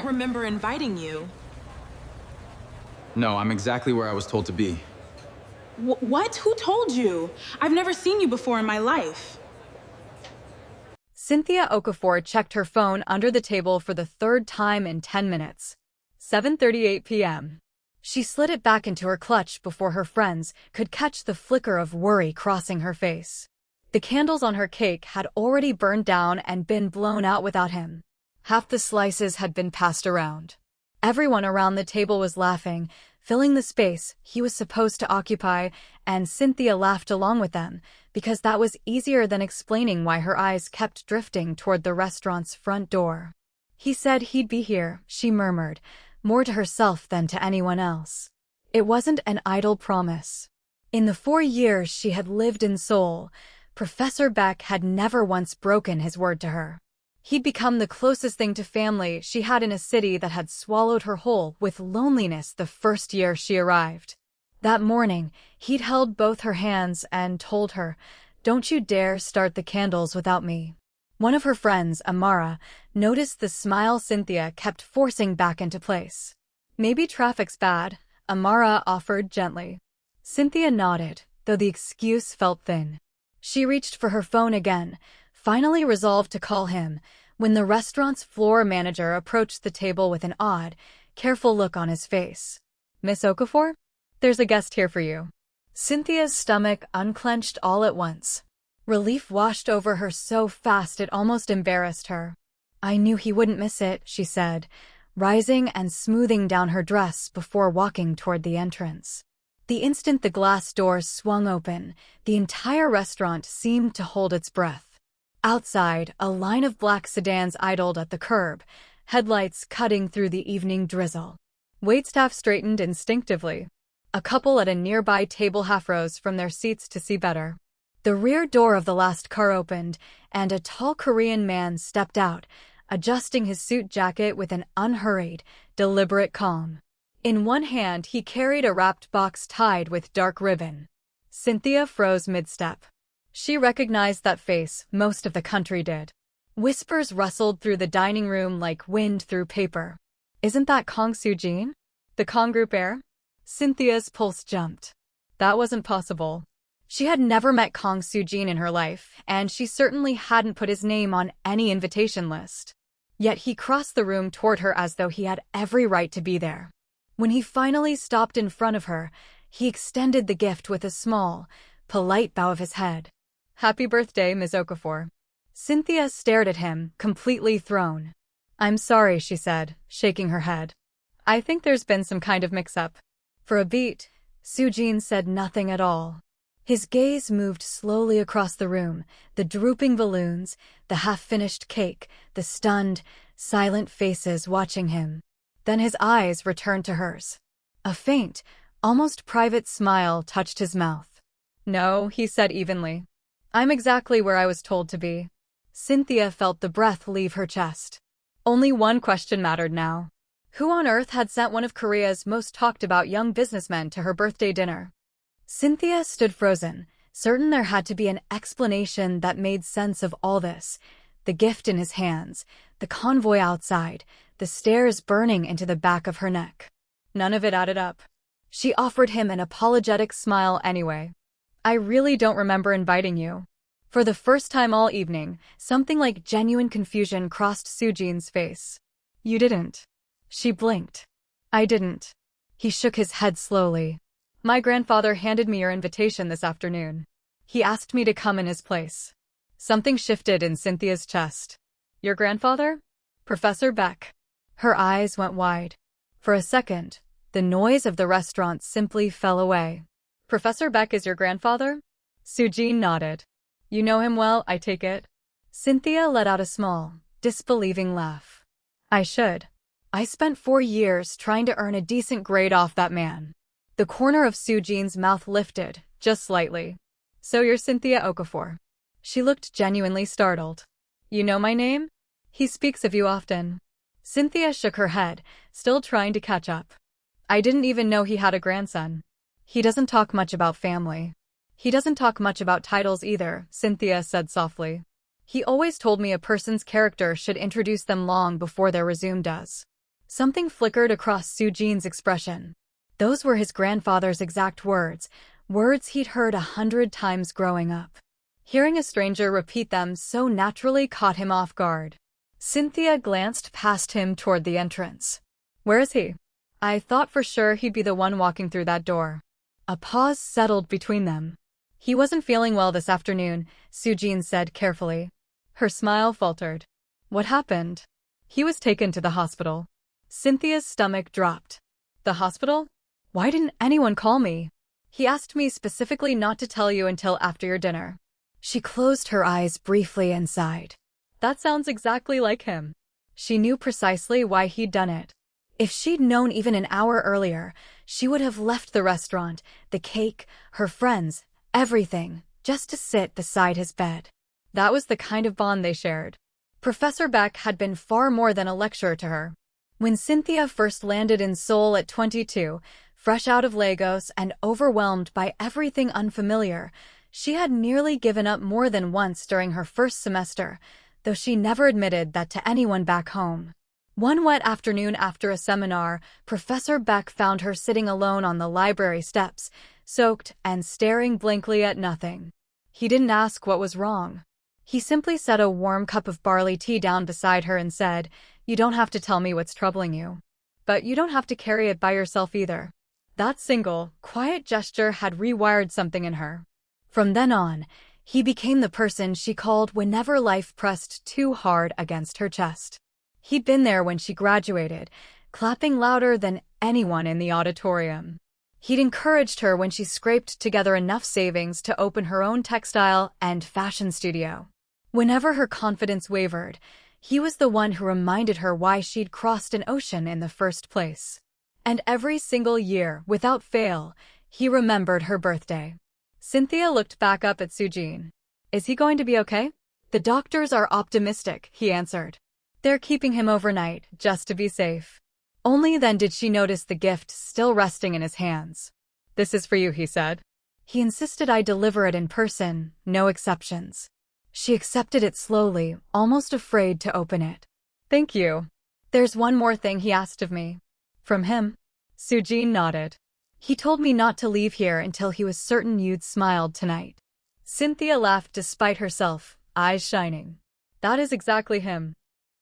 don't remember inviting you. No, I'm exactly where I was told to be. What? Who told you? I've never seen you before in my life. Cynthia Okafor checked her phone under the table for the third time in 10 minutes. 7:38 p.m. She slid it back into her clutch before her friends could catch the flicker of worry crossing her face. The candles on her cake had already burned down and been blown out without him. Half the slices had been passed around. Everyone around the table was laughing, filling the space he was supposed to occupy, and Cynthia laughed along with them, because that was easier than explaining why her eyes kept drifting toward the restaurant's front door. He said he'd be here, she murmured, more to herself than to anyone else. It wasn't an idle promise. In the 4 years she had lived in Seoul, Professor Baek had never once broken his word to her. He'd become the closest thing to family she had in a city that had swallowed her whole with loneliness the first year she arrived. That morning, he'd held both her hands and told her, "Don't you dare start the candles without me." One of her friends, Amara, noticed the smile Cynthia kept forcing back into place. "Maybe traffic's bad," Amara offered gently. Cynthia nodded, though the excuse felt thin. She reached for her phone again, finally resolved to call him, when the restaurant's floor manager approached the table with an odd, careful look on his face. "Miss Okafor? There's a guest here for you." Cynthia's stomach unclenched all at once. Relief washed over her so fast it almost embarrassed her. "I knew he wouldn't miss it," she said, rising and smoothing down her dress before walking toward the entrance. The instant the glass doors swung open, the entire restaurant seemed to hold its breath. Outside, a line of black sedans idled at the curb, headlights cutting through the evening drizzle. Waitstaff straightened instinctively. A couple at a nearby table half rose from their seats to see better. The rear door of the last car opened, and a tall Korean man stepped out, adjusting his suit jacket with an unhurried, deliberate calm. In one hand, he carried a wrapped box tied with dark ribbon. Cynthia froze mid-step. She recognized that face, most of the country did. Whispers rustled through the dining room like wind through paper. "Isn't that Kang Su-jin? The Kang Group heir?" Cynthia's pulse jumped. That wasn't possible. She had never met Kang Su-jin in her life, and she certainly hadn't put his name on any invitation list. Yet he crossed the room toward her as though he had every right to be there. When he finally stopped in front of her, he extended the gift with a small, polite bow of his head. "Happy birthday, Ms. Okafor." Cynthia stared at him, completely thrown. "I'm sorry," she said, shaking her head. "I think there's been some kind of mix-up." For a beat, Su-jin said nothing at all. His gaze moved slowly across the room, the drooping balloons, the half-finished cake, the stunned, silent faces watching him. Then his eyes returned to hers. A faint, almost private smile touched his mouth. "No," he said evenly. "I'm exactly where I was told to be." Cynthia felt the breath leave her chest. Only one question mattered now. Who on earth had sent one of Korea's most talked-about young businessmen to her birthday dinner? Cynthia stood frozen, certain there had to be an explanation that made sense of all this. The gift in his hands, the convoy outside, the stares burning into the back of her neck. None of it added up. She offered him an apologetic smile anyway. "I really don't remember inviting you." For the first time all evening, something like genuine confusion crossed Su-jin's face. "You didn't." She blinked. "I didn't." He shook his head slowly. "My grandfather handed me your invitation this afternoon. He asked me to come in his place." Something shifted in Cynthia's chest. "Your grandfather?" "Professor Baek." Her eyes went wide. For a second, the noise of the restaurant simply fell away. "Professor Baek is your grandfather?" Su-jin nodded. "You know him well, I take it?" Cynthia let out a small, disbelieving laugh. "I should. I spent 4 years trying to earn a decent grade off that man." The corner of Su-jin's mouth lifted, just slightly. "So you're Cynthia Okafor." She looked genuinely startled. "You know my name? He speaks of you often." Cynthia shook her head, still trying to catch up. "I didn't even know he had a grandson." "He doesn't talk much about family." "He doesn't talk much about titles either," Cynthia said softly. "He always told me a person's character should introduce them long before their resume does." Something flickered across Su-jin's expression. Those were his grandfather's exact words, words he'd heard 100 times growing up. Hearing a stranger repeat them so naturally caught him off guard. Cynthia glanced past him toward the entrance. "Where is he? I thought for sure he'd be the one walking through that door." A pause settled between them. "He wasn't feeling well this afternoon," Su-jin said carefully. Her smile faltered. "What happened?" "He was taken to the hospital." Cynthia's stomach dropped. "The hospital? Why didn't anyone call me?" "He asked me specifically not to tell you until after your dinner." She closed her eyes briefly and sighed. That sounds exactly like him. She knew precisely why he'd done it. If she'd known even an hour earlier, she would have left the restaurant, the cake, her friends, everything, just to sit beside his bed. That was the kind of bond they shared. Professor Baek had been far more than a lecturer to her. When Cynthia first landed in Seoul at 22, fresh out of Lagos and overwhelmed by everything unfamiliar, she had nearly given up more than once during her first semester, though she never admitted that to anyone back home. One wet afternoon after a seminar, Professor Baek found her sitting alone on the library steps, soaked and staring blankly at nothing. He didn't ask what was wrong. He simply set a warm cup of barley tea down beside her and said, "You don't have to tell me what's troubling you. But you don't have to carry it by yourself either." That single, quiet gesture had rewired something in her. From then on, he became the person she called whenever life pressed too hard against her chest. He'd been there when she graduated, clapping louder than anyone in the auditorium. He'd encouraged her when she scraped together enough savings to open her own textile and fashion studio. Whenever her confidence wavered, he was the one who reminded her why she'd crossed an ocean in the first place. And every single year, without fail, he remembered her birthday. Cynthia looked back up at Su-jin. "Is he going to be okay?" "The doctors are optimistic," he answered. "They're keeping him overnight, just to be safe." Only then did she notice the gift still resting in his hands. "This is for you," he said. He insisted I deliver it in person, no exceptions. She accepted it slowly, almost afraid to open it. "Thank you." "There's one more thing he asked of me." "From him?" Su-jin nodded. "He told me not to leave here until he was certain you'd smiled tonight." Cynthia laughed despite herself, eyes shining. That is exactly him.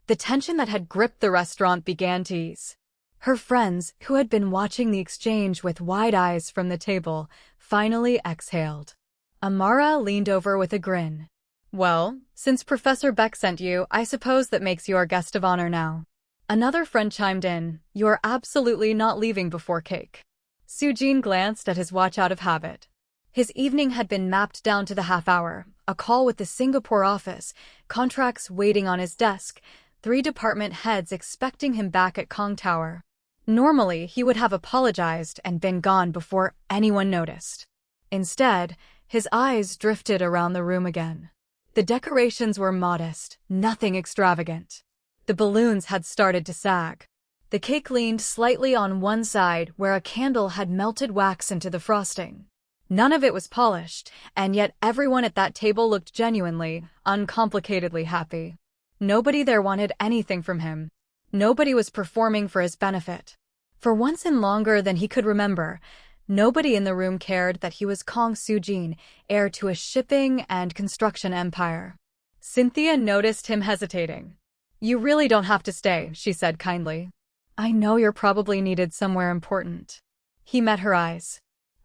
The tension that had gripped the restaurant began to ease. Her friends, who had been watching the exchange with wide eyes from the table, finally exhaled. Amara leaned over with a grin. "Well, since Professor Baek sent you, I suppose that makes you our guest of honor now." Another friend chimed in, "You're absolutely not leaving before cake." Su-jin glanced at his watch out of habit. His evening had been mapped down to the half hour, a call with the Singapore office, contracts waiting on his desk, 3 department heads expecting him back at Kong Tower. Normally, he would have apologized and been gone before anyone noticed. Instead, his eyes drifted around the room again. The decorations were modest, nothing extravagant. The balloons had started to sag. The cake leaned slightly on one side where a candle had melted wax into the frosting. None of it was polished, and yet everyone at that table looked genuinely, uncomplicatedly happy. Nobody there wanted anything from him. Nobody was performing for his benefit. For once in longer than he could remember, nobody in the room cared that he was Kang Su-jin, heir to a shipping and construction empire. Cynthia noticed him hesitating. "You really don't have to stay," she said kindly. "I know you're probably needed somewhere important." He met her eyes.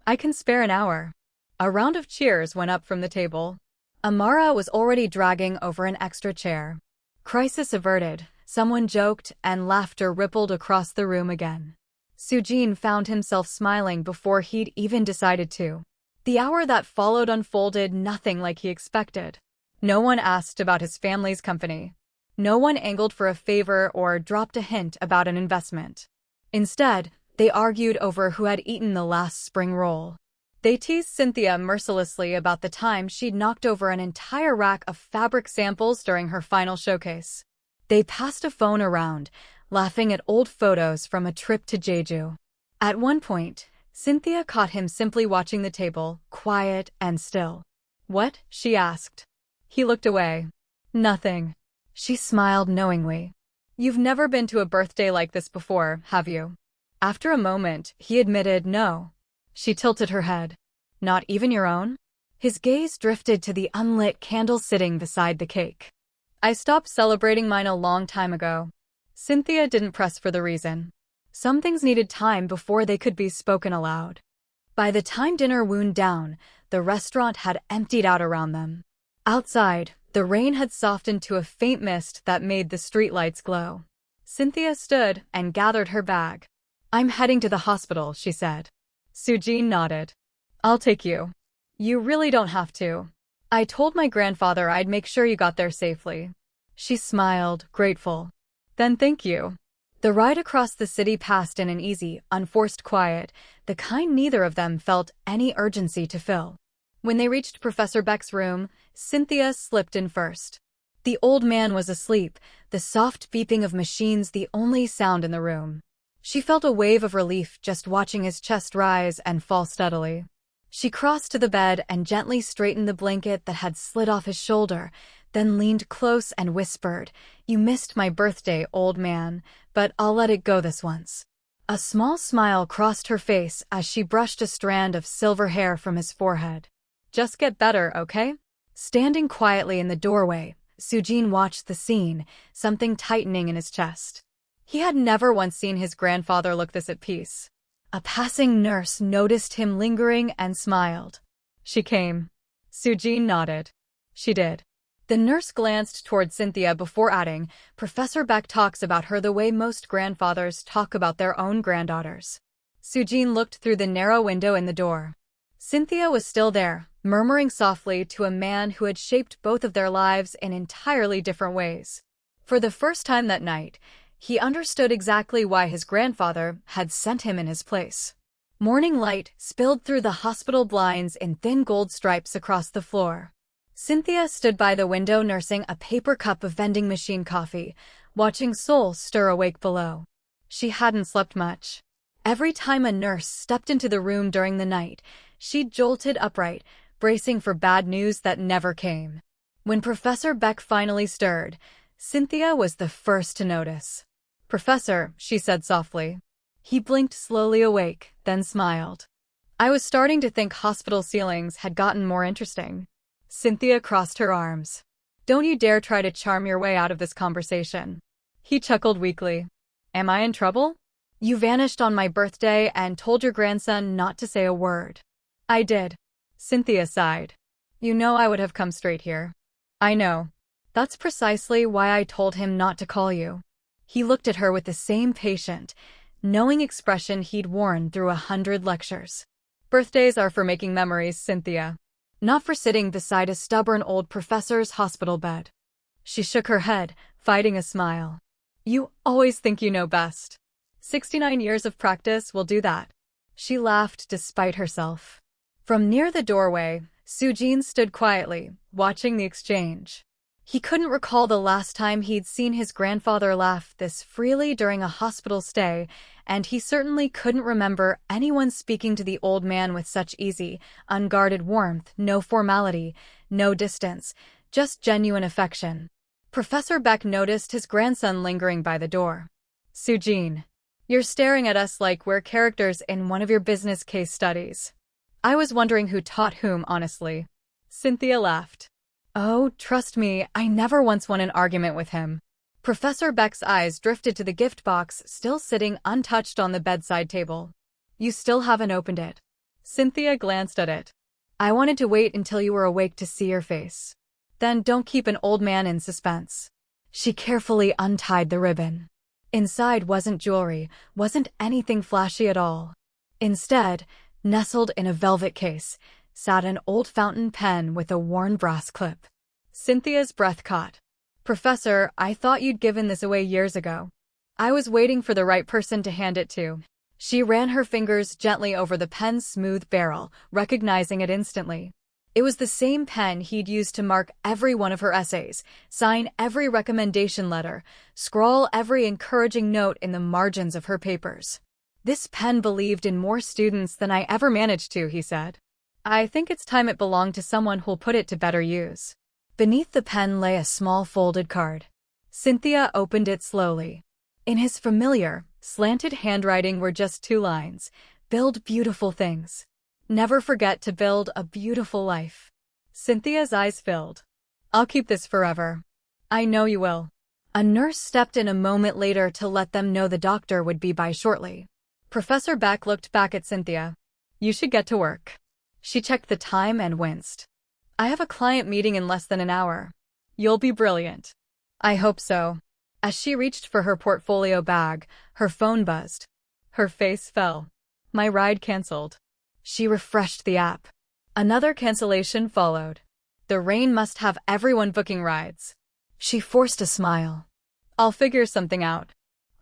"I can spare an hour." A round of cheers went up from the table. Amara was already dragging over an extra chair. Crisis averted, someone joked, and laughter rippled across the room again. Su-jin found himself smiling before he'd even decided to. The hour that followed unfolded nothing like he expected. No one asked about his family's company. No one angled for a favor or dropped a hint about an investment. Instead, they argued over who had eaten the last spring roll. They teased Cynthia mercilessly about the time she'd knocked over an entire rack of fabric samples during her final showcase. They passed a phone around, laughing at old photos from a trip to Jeju. At one point, Cynthia caught him simply watching the table, quiet and still. "What?" she asked. He looked away. "Nothing." She smiled knowingly. You've never been to a birthday like this before, have you? After a moment, he admitted no. She tilted her head. Not even your own? His gaze drifted to the unlit candle sitting beside the cake. I stopped celebrating mine a long time ago. Cynthia didn't press for the reason. Some things needed time before they could be spoken aloud. By the time dinner wound down, the restaurant had emptied out around them. Outside, the rain had softened to a faint mist that made the streetlights glow. Cynthia stood and gathered her bag. I'm heading to the hospital, she said. Su-jin nodded. I'll take you. You really don't have to. I told my grandfather I'd make sure you got there safely. She smiled, grateful. Then thank you. The ride across the city passed in an easy, unforced quiet, the kind neither of them felt any urgency to fill. When they reached Professor Baek's room, Cynthia slipped in first. The old man was asleep, the soft beeping of machines the only sound in the room. She felt a wave of relief just watching his chest rise and fall steadily. She crossed to the bed and gently straightened the blanket that had slid off his shoulder, then leaned close and whispered, You missed my birthday, old man, but I'll let it go this once. A small smile crossed her face as she brushed a strand of silver hair from his forehead. Just get better, okay? Standing quietly in the doorway, Su-jin watched the scene, something tightening in his chest. He had never once seen his grandfather look this at peace. A passing nurse noticed him lingering and smiled. She came. Su-jin nodded. She did. The nurse glanced toward Cynthia before adding, Professor Baek talks about her the way most grandfathers talk about their own granddaughters. Su-jin looked through the narrow window in the door. Cynthia was still there, murmuring softly to a man who had shaped both of their lives in entirely different ways. For the first time that night, he understood exactly why his grandfather had sent him in his place. Morning light spilled through the hospital blinds in thin gold stripes across the floor. Cynthia stood by the window nursing a paper cup of vending machine coffee, watching Seoul stir awake below. She hadn't slept much. Every time a nurse stepped into the room during the night, she jolted upright, bracing for bad news that never came. When Professor Baek finally stirred, Cynthia was the first to notice. Professor, she said softly. He blinked slowly awake, then smiled. I was starting to think hospital ceilings had gotten more interesting. Cynthia crossed her arms. Don't you dare try to charm your way out of this conversation. He chuckled weakly. Am I in trouble? You vanished on my birthday and told your grandson not to say a word. I did. Cynthia sighed. You know I would have come straight here. I know. That's precisely why I told him not to call you. He looked at her with the same patient, knowing expression he'd worn through 100 lectures. Birthdays are for making memories, Cynthia. Not for sitting beside a stubborn old professor's hospital bed. She shook her head, fighting a smile. You always think you know best. 69 years of practice will do that. She laughed despite herself. From near the doorway, Su-jin stood quietly, watching the exchange. He couldn't recall the last time he'd seen his grandfather laugh this freely during a hospital stay, and he certainly couldn't remember anyone speaking to the old man with such easy, unguarded warmth, no formality, no distance, just genuine affection. Professor Baek noticed his grandson lingering by the door. Su-jin, you're staring at us like we're characters in one of your business case studies. I was wondering who taught whom, honestly. Cynthia laughed. Oh, trust me, I never once won an argument with him. Professor Baek's eyes drifted to the gift box still sitting untouched on the bedside table. You still haven't opened it. Cynthia glanced at it. I wanted to wait until you were awake to see your face. Then don't keep an old man in suspense. She carefully untied the ribbon. Inside wasn't jewelry, wasn't anything flashy at all. Instead, nestled in a velvet case, sat an old fountain pen with a worn brass clip. Cynthia's breath caught. Professor, I thought you'd given this away years ago. I was waiting for the right person to hand it to. She ran her fingers gently over the pen's smooth barrel, recognizing it instantly. It was the same pen he'd used to mark every one of her essays, sign every recommendation letter, scrawl every encouraging note in the margins of her papers. This pen believed in more students than I ever managed to, he said. I think it's time it belonged to someone who'll put it to better use. Beneath the pen lay a small folded card. Cynthia opened it slowly. In his familiar, slanted handwriting were just 2 lines. Build beautiful things. Never forget to build a beautiful life. Cynthia's eyes filled. I'll keep this forever. I know you will. A nurse stepped in a moment later to let them know the doctor would be by shortly. Professor Baek looked back at Cynthia. You should get to work. She checked the time and winced. I have a client meeting in less than an hour. You'll be brilliant. I hope so. As she reached for her portfolio bag, her phone buzzed. Her face fell. My ride canceled. She refreshed the app. Another cancellation followed. The rain must have everyone booking rides. She forced a smile. I'll figure something out.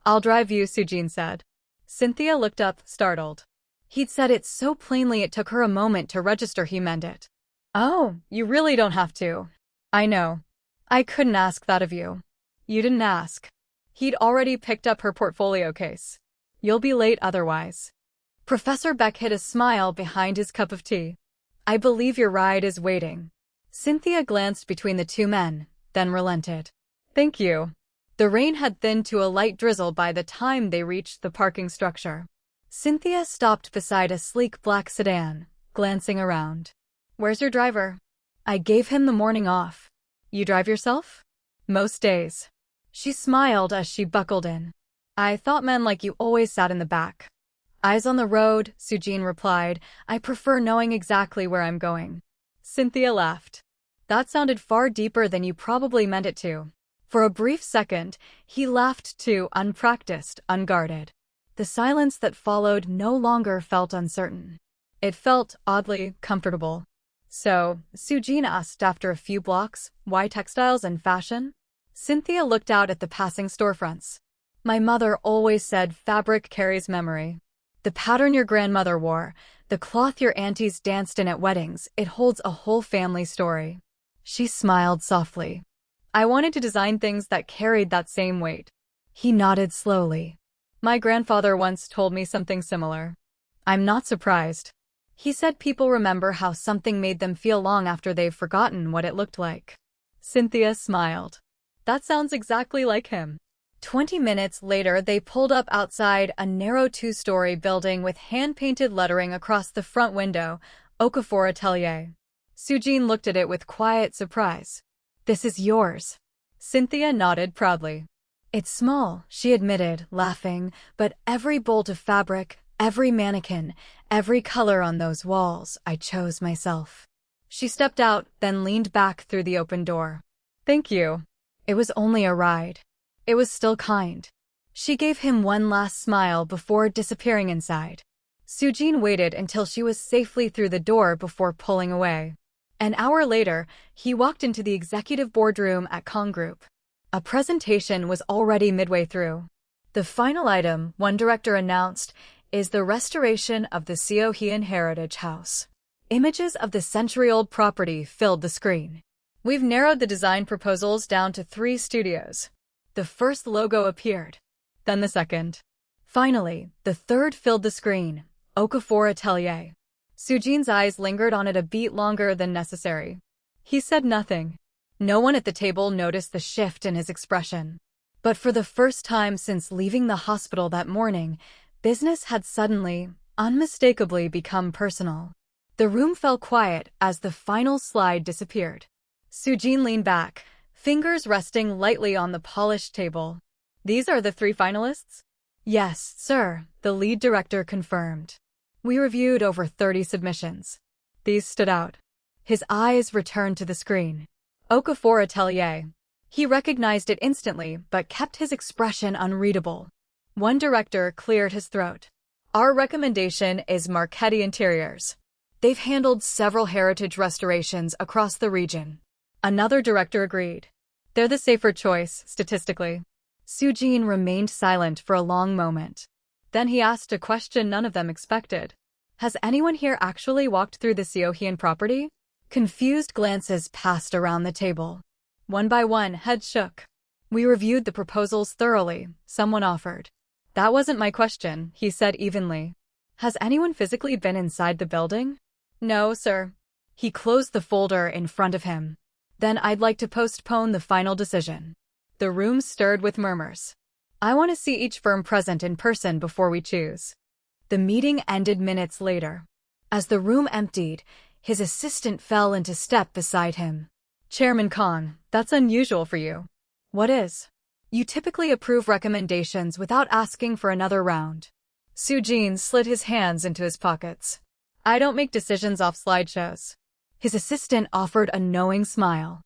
I'll drive you, Su-jin said. Cynthia looked up, startled. He'd said it so plainly it took her a moment to register he meant it. Oh, you really don't have to. I know. I couldn't ask that of you. You didn't ask. He'd already picked up her portfolio case. You'll be late otherwise. Professor Baek hid a smile behind his cup of tea. I believe your ride is waiting. Cynthia glanced between the 2 men, then relented. Thank you. The rain had thinned to a light drizzle by the time they reached the parking structure. Cynthia stopped beside a sleek black sedan, glancing around. Where's your driver? I gave him the morning off. You drive yourself? Most days. She smiled as she buckled in. I thought men like you always sat in the back. Eyes on the road, Su-jin replied. I prefer knowing exactly where I'm going. Cynthia laughed. That sounded far deeper than you probably meant it to. For a brief second, he laughed too, unpracticed, unguarded. The silence that followed no longer felt uncertain. It felt, oddly, comfortable. So, Su-jin asked after a few blocks, why textiles and fashion? Cynthia looked out at the passing storefronts. My mother always said fabric carries memory. The pattern your grandmother wore, the cloth your aunties danced in at weddings, it holds a whole family story. She smiled softly. I wanted to design things that carried that same weight. He nodded slowly. My grandfather once told me something similar. I'm not surprised. He said people remember how something made them feel long after they've forgotten what it looked like. Cynthia smiled. That sounds exactly like him. 20 minutes later, they pulled up outside a narrow 2-story building with hand-painted lettering across the front window, Okafor Atelier. Su-jin looked at it with quiet surprise. This is yours. Cynthia nodded proudly. It's small, she admitted, laughing, but every bolt of fabric, every mannequin, every color on those walls, I chose myself. She stepped out, then leaned back through the open door. Thank you. It was only a ride. It was still kind. She gave him one last smile before disappearing inside. Su-jin waited until she was safely through the door before pulling away. An hour later, he walked into the executive boardroom at Kang Group. A presentation was already midway through. The final item, one director announced, is the restoration of the Seoul Heritage House. Images of the century-old property filled the screen. We've narrowed the design proposals down to 3 studios. The first logo appeared, then the second. Finally, the third filled the screen, Okafor Atelier. Su-jin's eyes lingered on it a beat longer than necessary. He said nothing. No one at the table noticed the shift in his expression. But for the first time since leaving the hospital that morning, business had suddenly, unmistakably become personal. The room fell quiet as the final slide disappeared. Su-jin leaned back, fingers resting lightly on the polished table. These are the 3 finalists? Yes, sir, the lead director confirmed. We reviewed over 30 submissions. These stood out. His eyes returned to the screen. Okafor Atelier. He recognized it instantly, but kept his expression unreadable. One director cleared his throat. Our recommendation is Marchetti Interiors. They've handled several heritage restorations across the region. Another director agreed. They're the safer choice, statistically. Su-jin remained silent for a long moment. Then he asked a question none of them expected. Has anyone here actually walked through the Seoul property? Confused glances passed around the table. One by one, heads shook. We reviewed the proposals thoroughly, someone offered. That wasn't my question, he said evenly. Has anyone physically been inside the building? No, sir. He closed the folder in front of him. Then I'd like to postpone the final decision. The room stirred with murmurs. I want to see each firm present in person before we choose. The meeting ended minutes later. As the room emptied, his assistant fell into step beside him. Chairman Kang, that's unusual for you. What is? You typically approve recommendations without asking for another round. Su-jin slid his hands into his pockets. I don't make decisions off slideshows. His assistant offered a knowing smile.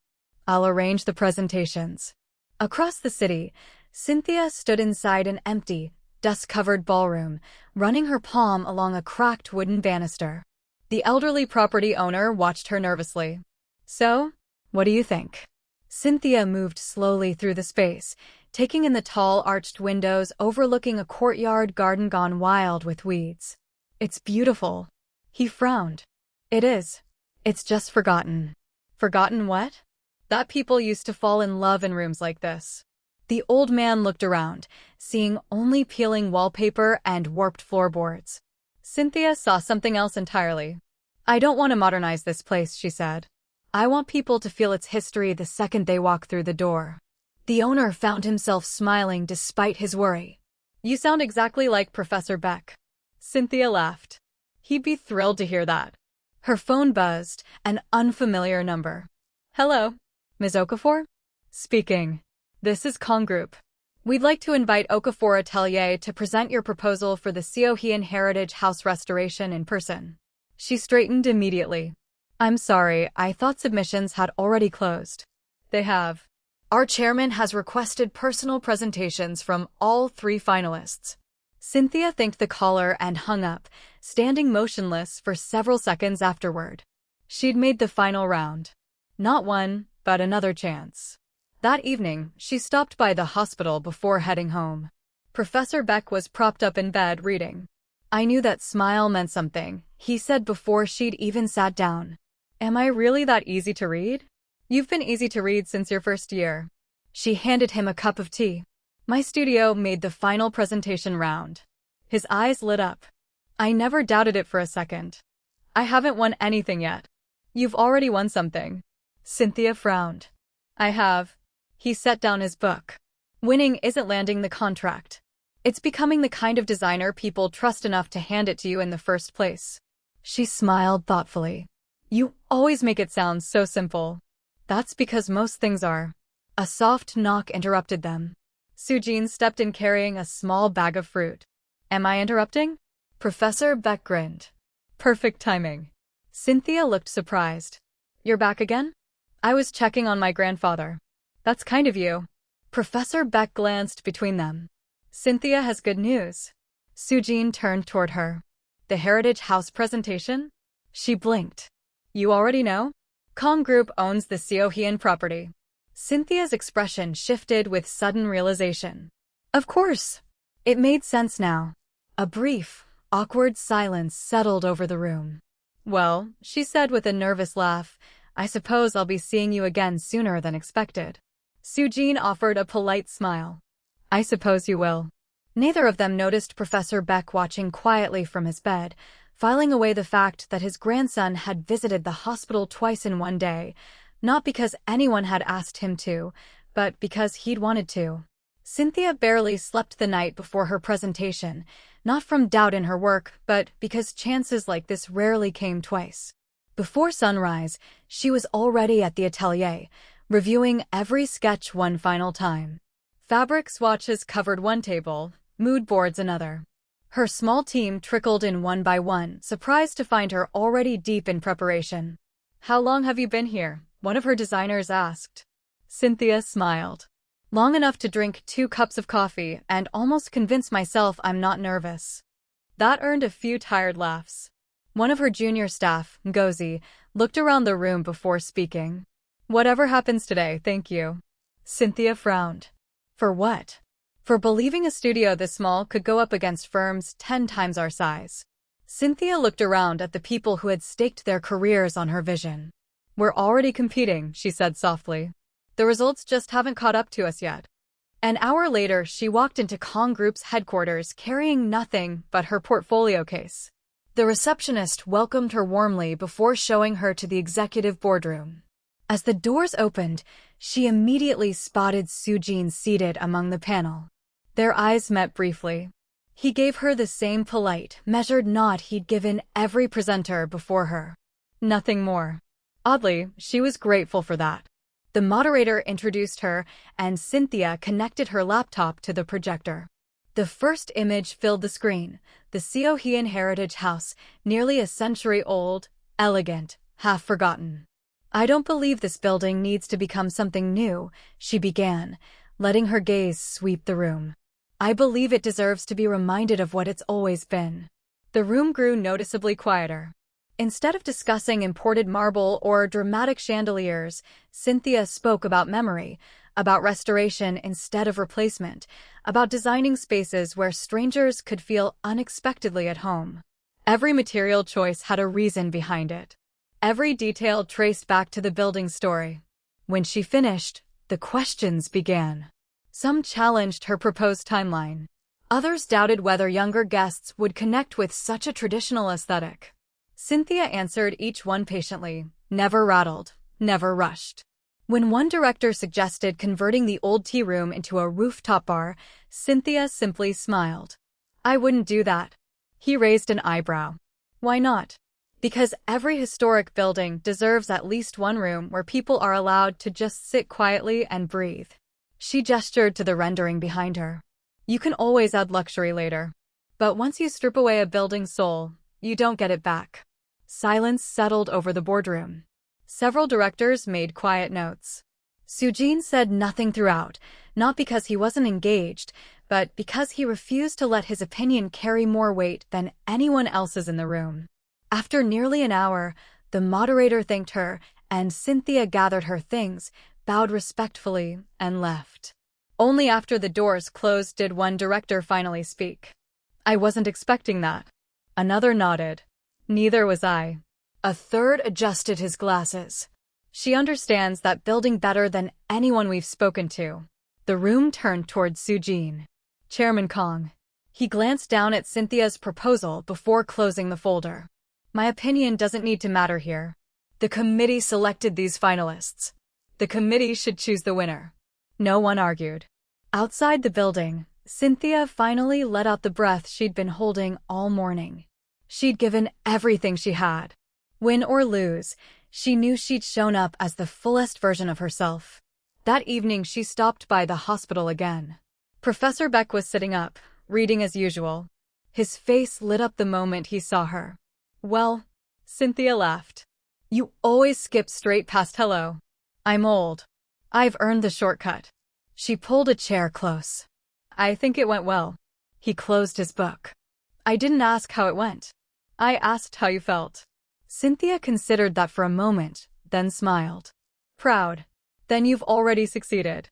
I'll arrange the presentations. Across the city, Cynthia stood inside an empty, dust-covered ballroom, running her palm along a cracked wooden banister. The elderly property owner watched her nervously. So, what do you think? Cynthia moved slowly through the space, taking in the tall arched windows overlooking a courtyard garden gone wild with weeds. It's beautiful. He frowned. It is. It's just forgotten. Forgotten what? That people used to fall in love in rooms like this. The old man looked around, seeing only peeling wallpaper and warped floorboards. Cynthia saw something else entirely. I don't want to modernize this place, she said. I want people to feel its history the second they walk through the door. The owner found himself smiling despite his worry. You sound exactly like Professor Baek. Cynthia laughed. He'd be thrilled to hear that. Her phone buzzed, an unfamiliar number. Hello, Ms. Okafor? Speaking. This is Kang Group. We'd like to invite Okafor Atelier to present your proposal for the Seoul Heritage House restoration in person. She straightened immediately. I'm sorry, I thought submissions had already closed. They have. Our chairman has requested personal presentations from all 3 finalists. Cynthia thanked the caller and hung up, standing motionless for several seconds afterward. She'd made the final round. Not one, but another chance. That evening, she stopped by the hospital before heading home. Professor Baek was propped up in bed reading. I knew that smile meant something, he said before she'd even sat down. Am I really that easy to read? You've been easy to read since your first year. She handed him a cup of tea. My studio made the final presentation round. His eyes lit up. I never doubted it for a second. I haven't won anything yet. You've already won something. Cynthia frowned. I have. He set down his book. Winning isn't landing the contract. It's becoming the kind of designer people trust enough to hand it to you in the first place. She smiled thoughtfully. You always make it sound so simple. That's because most things are. A soft knock interrupted them. Su-jin stepped in carrying a small bag of fruit. Am I interrupting? Professor Baek grinned. Perfect timing. Cynthia looked surprised. You're back again? I was checking on my grandfather. That's kind of you. Professor Baek glanced between them. Cynthia has good news. Su-jin turned toward her. The Heritage House presentation? She blinked. You already know? Kang Group owns the Seoul property. Cynthia's expression shifted with sudden realization. Of course. It made sense now. A brief, awkward silence settled over the room. Well, she said with a nervous laugh, I suppose I'll be seeing you again sooner than expected. Su-jin offered a polite smile. I suppose you will. Neither of them noticed Professor Baek watching quietly from his bed, filing away the fact that his grandson had visited the hospital twice in one day, not because anyone had asked him to, but because he'd wanted to. Cynthia barely slept the night before her presentation, not from doubt in her work, but because chances like this rarely came twice. Before sunrise, she was already at the atelier, reviewing every sketch one final time. Fabric swatches covered one table, mood boards another. Her small team trickled in one by one, surprised to find her already deep in preparation. How long have you been here? One of her designers asked. Cynthia smiled. Long enough to drink 2 cups of coffee and almost convince myself I'm not nervous. That earned a few tired laughs. One of her junior staff, Ngozi, looked around the room before speaking. Whatever happens today, thank you. Cynthia frowned. For what? For believing a studio this small could go up against firms 10 times our size. Cynthia looked around at the people who had staked their careers on her vision. We're already competing, she said softly. The results just haven't caught up to us yet. An hour later, she walked into Kang Group's headquarters carrying nothing but her portfolio case. The receptionist welcomed her warmly before showing her to the executive boardroom. As the doors opened, she immediately spotted Su-jin seated among the panel. Their eyes met briefly. He gave her the same polite, measured nod he'd given every presenter before her. Nothing more. Oddly, she was grateful for that. The moderator introduced her, and Cynthia connected her laptop to the projector. The first image filled the screen, the Seoul Heritage House, nearly a century old, elegant, half forgotten. "I don't believe this building needs to become something new," she began, letting her gaze sweep the room. "I believe it deserves to be reminded of what it's always been." The room grew noticeably quieter. Instead of discussing imported marble or dramatic chandeliers, Cynthia spoke about memory, about restoration instead of replacement, about designing spaces where strangers could feel unexpectedly at home. Every material choice had a reason behind it. Every detail traced back to the building's story. When she finished, the questions began. Some challenged her proposed timeline. Others doubted whether younger guests would connect with such a traditional aesthetic. Cynthia answered each one patiently, never rattled, never rushed. When one director suggested converting the old tea room into a rooftop bar, Cynthia simply smiled. "I wouldn't do that." He raised an eyebrow. "Why not?" "Because every historic building deserves at least one room where people are allowed to just sit quietly and breathe." She gestured to the rendering behind her. "You can always add luxury later. But once you strip away a building's soul, you don't get it back." Silence settled over the boardroom. Several directors made quiet notes. Su-jin said nothing throughout, not because he wasn't engaged, but because he refused to let his opinion carry more weight than anyone else's in the room. After nearly an hour, the moderator thanked her, and Cynthia gathered her things, bowed respectfully, and left. Only after the doors closed did one director finally speak. "I wasn't expecting that." Another nodded. "Neither was I." A third adjusted his glasses. "She understands that building better than anyone we've spoken to." The room turned toward Su-jin. "Chairman Kang." He glanced down at Cynthia's proposal before closing the folder. "My opinion doesn't need to matter here. The committee selected these finalists. The committee should choose the winner." No one argued. Outside the building, Cynthia finally let out the breath she'd been holding all morning. She'd given everything she had. Win or lose, she knew she'd shown up as the fullest version of herself. That evening, she stopped by the hospital again. Professor Baek was sitting up, reading as usual. His face lit up the moment he saw her. "Well," Cynthia laughed. "You always skip straight past hello." "I'm old. I've earned the shortcut." She pulled a chair close. "I think it went well." He closed his book. "I didn't ask how it went. I asked how you felt." Cynthia considered that for a moment, then smiled. "Proud. Then you've already succeeded."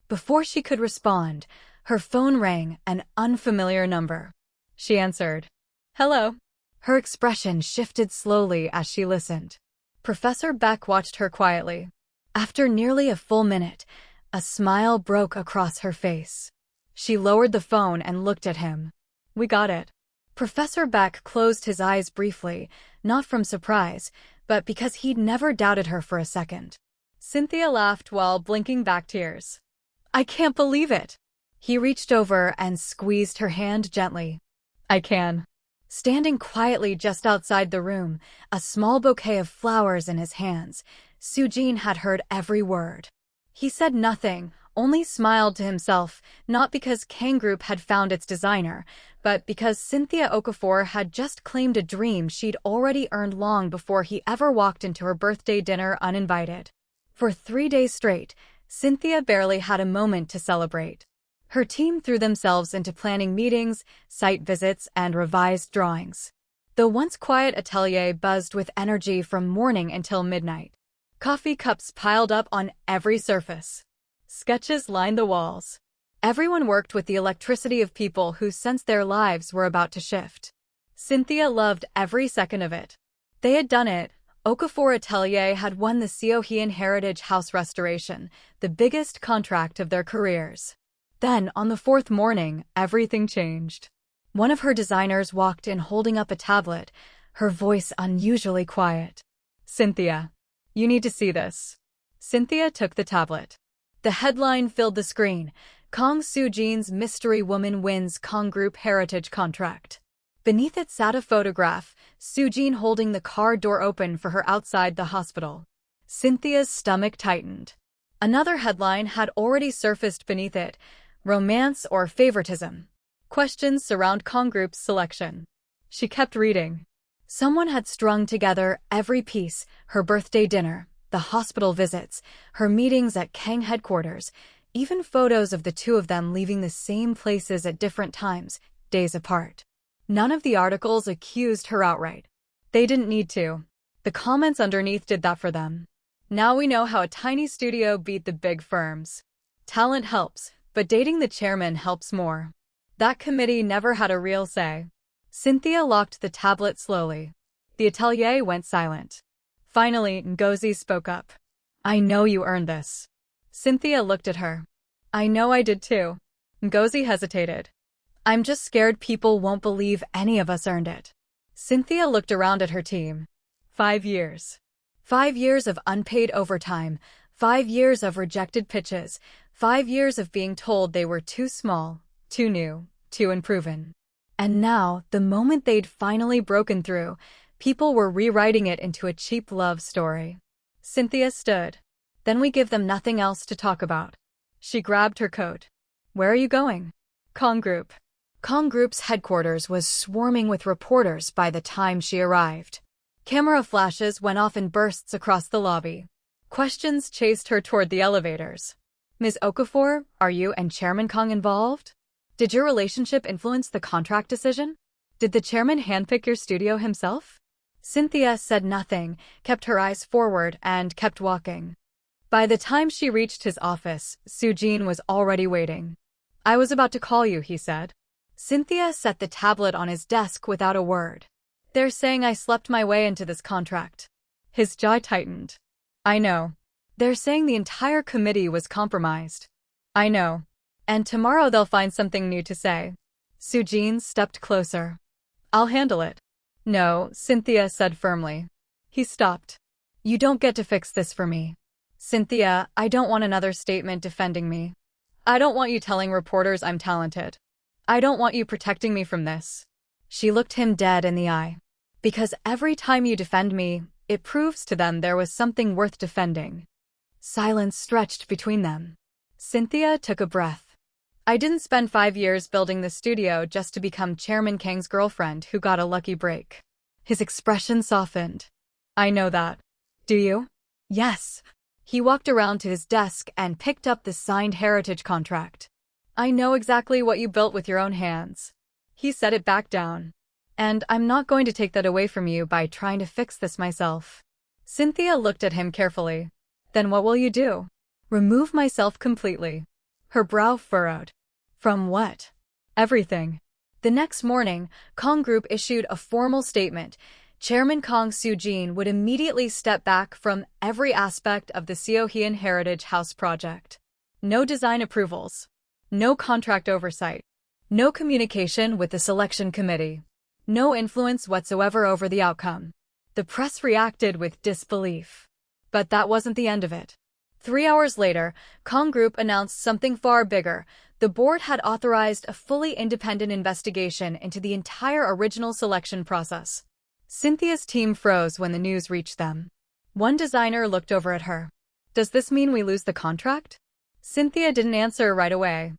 Before she could respond, her phone rang, an unfamiliar number. She answered. "Hello." Her expression shifted slowly as she listened. Professor Baek watched her quietly. After nearly a full minute, a smile broke across her face. She lowered the phone and looked at him. "We got it." Professor Baek closed his eyes briefly, not from surprise, but because he'd never doubted her for a second. Cynthia laughed while blinking back tears. "I can't believe it." He reached over and squeezed her hand gently. "I can." Standing quietly just outside the room, a small bouquet of flowers in his hands, Su-jin had heard every word. He said nothing, only smiled to himself, not because Kang Group had found its designer, but because Cynthia Okafor had just claimed a dream she'd already earned long before he ever walked into her birthday dinner uninvited. For 3 days straight, Cynthia barely had a moment to celebrate. Her team threw themselves into planning meetings, site visits, and revised drawings. The once quiet atelier buzzed with energy from morning until midnight. Coffee cups piled up on every surface. Sketches lined the walls. Everyone worked with the electricity of people who sensed their lives were about to shift. Cynthia loved every second of it. They had done it. Okafor Atelier had won the Seoul Heritage House restoration, the biggest contract of their careers. Then, on the 4th morning, everything changed. One of her designers walked in holding up a tablet, her voice unusually quiet. "Cynthia, you need to see this." Cynthia took the tablet. The headline filled the screen. Kang Su-jin's mystery woman wins Kang Group heritage contract. Beneath it sat a photograph, Su-jin holding the car door open for her outside the hospital. Cynthia's stomach tightened. Another headline had already surfaced beneath it: romance or favoritism? Questions surround Kang Group's selection. She kept reading. Someone had strung together every piece: her birthday dinner, the hospital visits, her meetings at Kang headquarters, even photos of the two of them leaving the same places at different times, days apart. None of the articles accused her outright. They didn't need to. The comments underneath did that for them. Now we know how a tiny studio beat the big firms. Talent helps, but dating the chairman helps more. That committee never had a real say. Cynthia locked the tablet slowly. The atelier went silent. Finally, Ngozi spoke up. "I know you earned this." Cynthia looked at her. "I know I did too." Ngozi hesitated. "I'm just scared people won't believe any of us earned it." Cynthia looked around at her team. 5 years. 5 years of unpaid overtime, 5 years of rejected pitches, 5 years of being told they were too small, too new, too unproven. And now, the moment they'd finally broken through, people were rewriting it into a cheap love story. Cynthia stood. "Then we give them nothing else to talk about." She grabbed her coat. "Where are you going?" Kang Group. Kang Group's headquarters was swarming with reporters by the time she arrived. Camera flashes went off in bursts across the lobby. Questions chased her toward the elevators. "Ms. Okafor, are you and Chairman Kang involved? Did your relationship influence the contract decision? Did the chairman handpick your studio himself?" Cynthia said nothing, kept her eyes forward, and kept walking. By the time she reached his office, Su-jin was already waiting. "I was about to call you," he said. Cynthia set the tablet on his desk without a word. "They're saying I slept my way into this contract." His jaw tightened. "I know. They're saying the entire committee was compromised." "I know. And tomorrow they'll find something new to say." Su-jin stepped closer. "I'll handle it." "No," Cynthia said firmly. He stopped. "You don't get to fix this for me." "Cynthia, I don't want another statement defending me. I don't want you telling reporters I'm talented. I don't want you protecting me from this." She looked him dead in the eye. "Because every time you defend me, it proves to them there was something worth defending." Silence stretched between them. Cynthia took a breath. "I didn't spend 5 years building the studio just to become Chairman Kang's girlfriend who got a lucky break." His expression softened. "I know that. Do you?" "Yes." He walked around to his desk and picked up the signed heritage contract. "I know exactly what you built with your own hands." He set it back down. "And I'm not going to take that away from you by trying to fix this myself." Cynthia looked at him carefully. "Then what will you do?" "Remove myself completely." Her brow furrowed. "From what?" "Everything." The next morning, Kang Group issued a formal statement. Chairman Kang Su-jin would immediately step back from every aspect of the Seoul Heritage House project. No design approvals. No contract oversight. No communication with the selection committee. No influence whatsoever over the outcome. The press reacted with disbelief. But that wasn't the end of it. 3 hours later, Kang Group announced something far bigger. The board had authorized a fully independent investigation into the entire original selection process. Cynthia's team froze when the news reached them. One designer looked over at her. "Does this mean we lose the contract?" Cynthia didn't answer right away.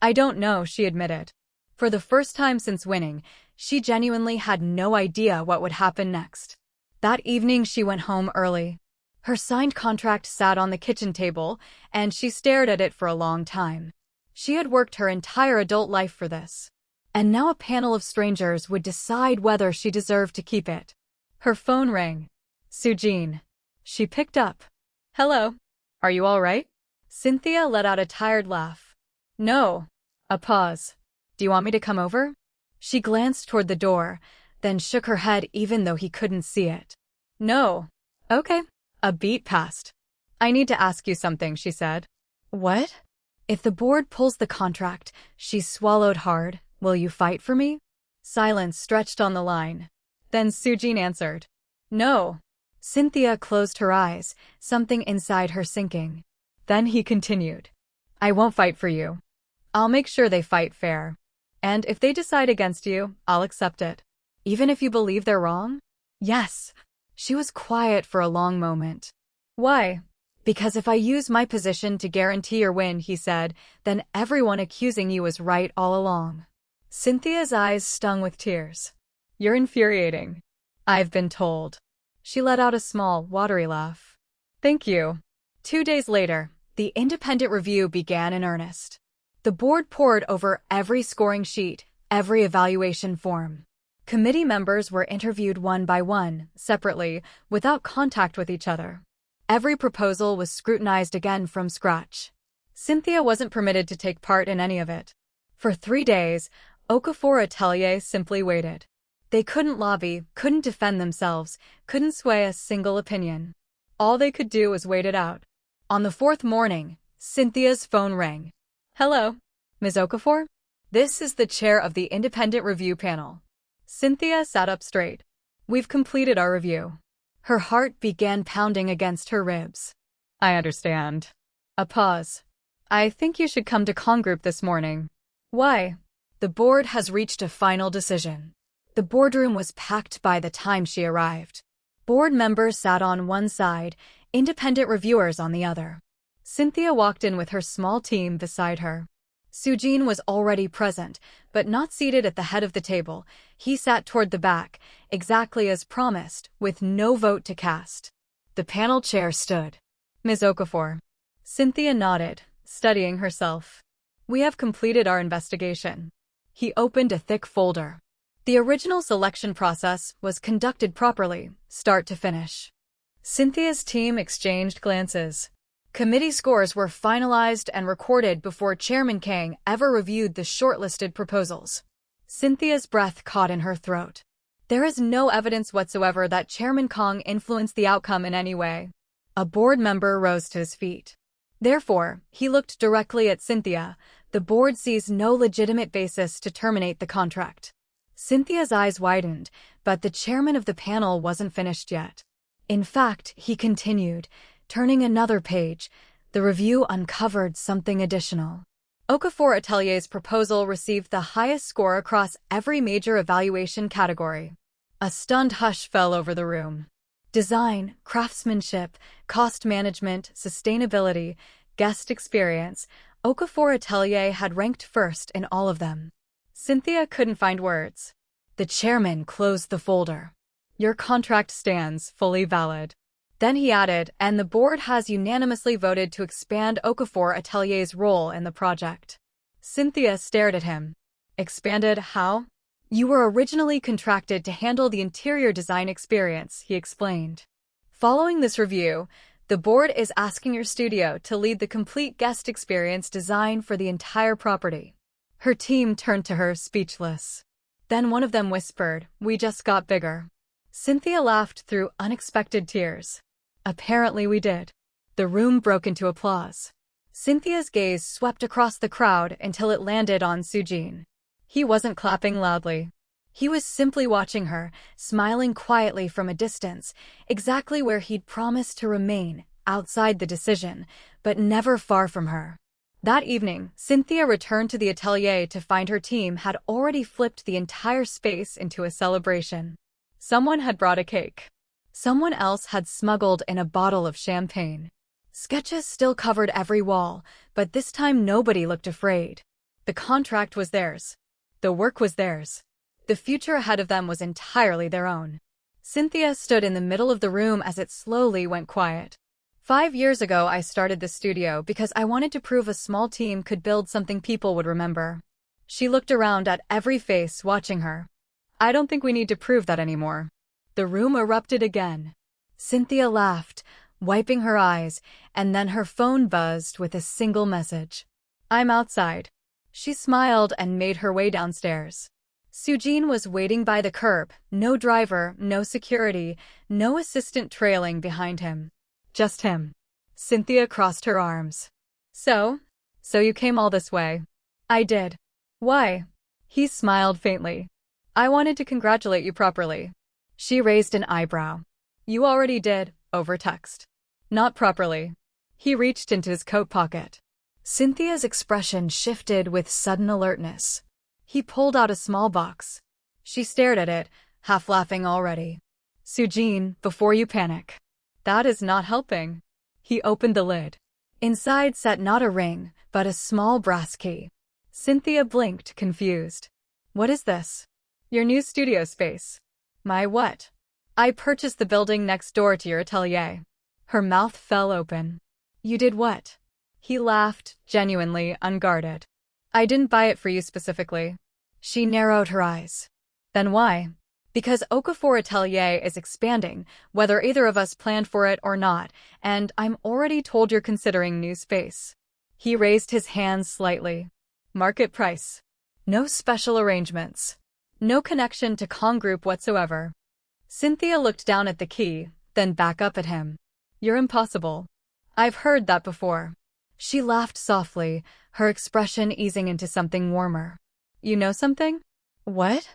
"I don't know," she admitted. For the first time since winning, she genuinely had no idea what would happen next. That evening she went home early. Her signed contract sat on the kitchen table, and she stared at it for a long time. She had worked her entire adult life for this. And now a panel of strangers would decide whether she deserved to keep it. Her phone rang. Su-jin. She picked up. "Hello. Are you all right?" Cynthia let out a tired laugh. "No." A pause. "Do you want me to come over?" She glanced toward the door, then shook her head even though he couldn't see it. "No." "Okay." A beat passed. "I need to ask you something," she said. "What?" "If the board pulls the contract," she swallowed hard, "will you fight for me?" Silence stretched on the line. Then Su-jin answered. "No." Cynthia closed her eyes, something inside her sinking. Then he continued. I won't fight for you. I'll make sure they fight fair. And if they decide against you, I'll accept it. Even if you believe they're wrong? Yes. She was quiet for a long moment. Why? Because if I use my position to guarantee your win, he said, then everyone accusing you was right all along. Cynthia's eyes stung with tears. You're infuriating. I've been told. She let out a small, watery laugh. Thank you. 2 days later, the independent review began in earnest. The board pored over every scoring sheet, every evaluation form. Committee members were interviewed one by one, separately, without contact with each other. Every proposal was scrutinized again from scratch. Cynthia wasn't permitted to take part in any of it. For 3 days, Okafor Atelier simply waited. They couldn't lobby, couldn't defend themselves, couldn't sway a single opinion. All they could do was wait it out. On the 4th morning, Cynthia's phone rang. Hello, Ms. Okafor? This is the chair of the independent review panel. Cynthia sat up straight. We've completed our review. Her heart began pounding against her ribs. I understand. A pause. I think you should come to Kong Group this morning. Why? The board has reached a final decision. The boardroom was packed by the time she arrived. Board members sat on one side, independent reviewers on the other. Cynthia walked in with her small team beside her. Su-jin was already present, but not seated at the head of the table. He sat toward the back, exactly as promised, with no vote to cast. The panel chair stood. Ms. Okafor. Cynthia nodded, studying herself. We have completed our investigation. He opened a thick folder. The original selection process was conducted properly, start to finish. Cynthia's team exchanged glances. Committee scores were finalized and recorded before Chairman Kang ever reviewed the shortlisted proposals. Cynthia's breath caught in her throat. There is no evidence whatsoever that Chairman Kang influenced the outcome in any way. A board member rose to his feet. Therefore, he looked directly at Cynthia. The board sees no legitimate basis to terminate the contract. Cynthia's eyes widened, but the chairman of the panel wasn't finished yet. In fact, he continued, turning another page. The review uncovered something additional. Okafor Atelier's proposal received the highest score across every major evaluation category. A stunned hush fell over the room. Design, craftsmanship, cost management, sustainability, guest experience, Okafor Atelier had ranked first in all of them. Cynthia couldn't find words. The chairman closed the folder. Your contract stands, fully valid. Then he added, and the board has unanimously voted to expand Okafor Atelier's role in the project. Cynthia stared at him. Expanded how? You were originally contracted to handle the interior design experience, he explained. Following this review, the board is asking your studio to lead the complete guest experience design for the entire property. Her team turned to her, speechless. Then one of them whispered, we just got bigger. Cynthia laughed through unexpected tears. Apparently we did. The room broke into applause. Cynthia's gaze swept across the crowd until it landed on Su-jin. He wasn't clapping loudly. He was simply watching her, smiling quietly from a distance, exactly where he'd promised to remain, outside the decision, but never far from her. That evening, Cynthia returned to the atelier to find her team had already flipped the entire space into a celebration. Someone had brought a cake. Someone else had smuggled in a bottle of champagne. Sketches still covered every wall, but this time nobody looked afraid. The contract was theirs. The work was theirs. The future ahead of them was entirely their own. Cynthia stood in the middle of the room as it slowly went quiet. 5 years ago, I started the studio because I wanted to prove a small team could build something people would remember. She looked around at every face watching her. I don't think we need to prove that anymore. The room erupted again. Cynthia laughed, wiping her eyes, and then her phone buzzed with a single message. I'm outside. She smiled and made her way downstairs. Su-jin was waiting by the curb, no driver, no security, no assistant trailing behind him. Just him. Cynthia crossed her arms. So you came all this way? I did. Why? He smiled faintly. I wanted to congratulate you properly. She raised an eyebrow. You already did, over text. Not properly. He reached into his coat pocket. Cynthia's expression shifted with sudden alertness. He pulled out a small box. She stared at it, half laughing already. Su-jin, before you panic. That is not helping. He opened the lid. Inside sat not a ring, but a small brass key. Cynthia blinked, confused. What is this? Your new studio space. My what? I purchased the building next door to your atelier. Her mouth fell open. You did what? He laughed, genuinely unguarded. I didn't buy it for you specifically. She narrowed her eyes. Then why? Because Okafor Atelier is expanding, whether either of us planned for it or not, and I'm already told you're considering new space. He raised his hands slightly. Market price. No special arrangements. No connection to Kang Group whatsoever. Cynthia looked down at the key, then back up at him. You're impossible. I've heard that before. She laughed softly, her expression easing into something warmer. You know something? What?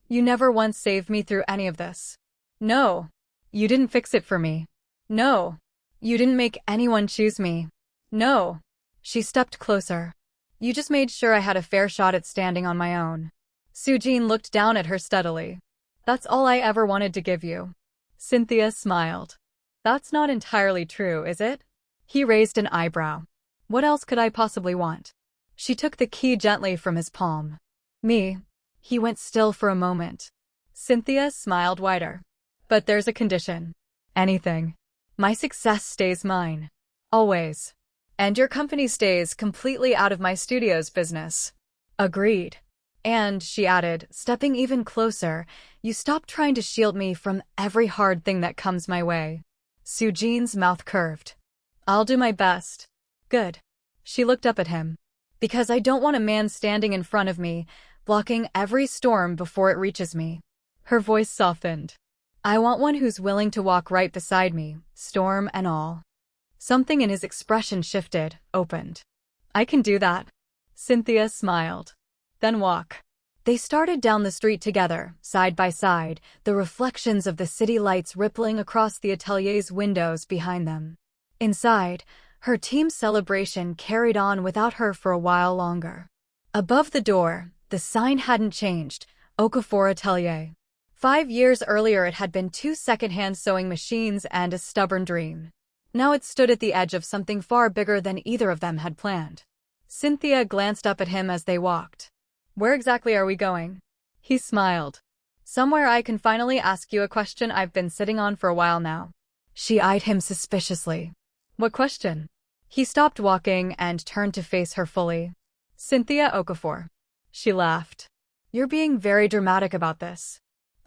You never once saved me through any of this. No. You didn't fix it for me. No. You didn't make anyone choose me. No. She stepped closer. You just made sure I had a fair shot at standing on my own. Su-jin looked down at her steadily. That's all I ever wanted to give you. Cynthia smiled. That's not entirely true, is it? He raised an eyebrow. What else could I possibly want? She took the key gently from his palm. Me. He went still for a moment. Cynthia smiled wider. But there's a condition. Anything. My success stays mine. Always. And your company stays completely out of my studio's business. Agreed. And, she added, stepping even closer, you stop trying to shield me from every hard thing that comes my way. Su-jin's mouth curved. I'll do my best. Good. She looked up at him. Because I don't want a man standing in front of me, blocking every storm before it reaches me. Her voice softened. I want one who's willing to walk right beside me, storm and all. Something in his expression shifted, opened. I can do that. Cynthia smiled. Then walk. They started down the street together, side by side, the reflections of the city lights rippling across the atelier's windows behind them. Inside, her team's celebration carried on without her for a while longer. Above the door, the sign hadn't changed, Okafor Atelier. 5 years earlier it had been 2 second-hand sewing machines and a stubborn dream. Now it stood at the edge of something far bigger than either of them had planned. Cynthia glanced up at him as they walked. Where exactly are we going? He smiled. Somewhere I can finally ask you a question I've been sitting on for a while now. She eyed him suspiciously. What question? He stopped walking and turned to face her fully. Cynthia Okafor. She laughed. You're being very dramatic about this.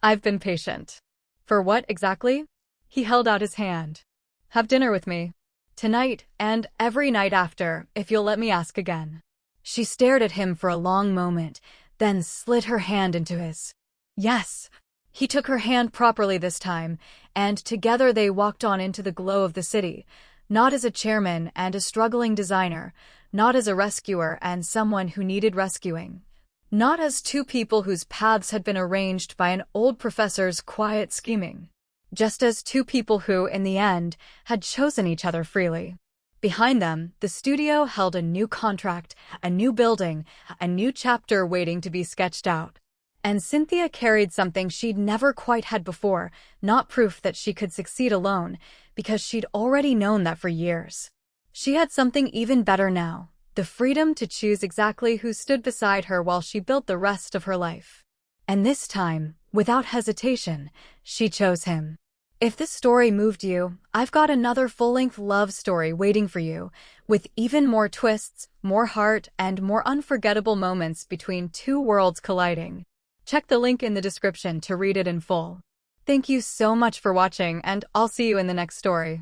I've been patient. For what exactly? He held out his hand. Have dinner with me. Tonight, and every night after, if you'll let me ask again. She stared at him for a long moment, then slid her hand into his. Yes. He took her hand properly this time, and together they walked on into the glow of the city, not as a chairman and a struggling designer, not as a rescuer and someone who needed rescuing, not as two people whose paths had been arranged by an old professor's quiet scheming, just as two people who, in the end, had chosen each other freely. Behind them, the studio held a new contract, a new building, a new chapter waiting to be sketched out. And Cynthia carried something she'd never quite had before, not proof that she could succeed alone, because she'd already known that for years. She had something even better now, the freedom to choose exactly who stood beside her while she built the rest of her life. And this time, without hesitation, she chose him. If this story moved you, I've got another full-length love story waiting for you, with even more twists, more heart, and more unforgettable moments between two worlds colliding. Check the link in the description to read it in full. Thank you so much for watching, and I'll see you in the next story.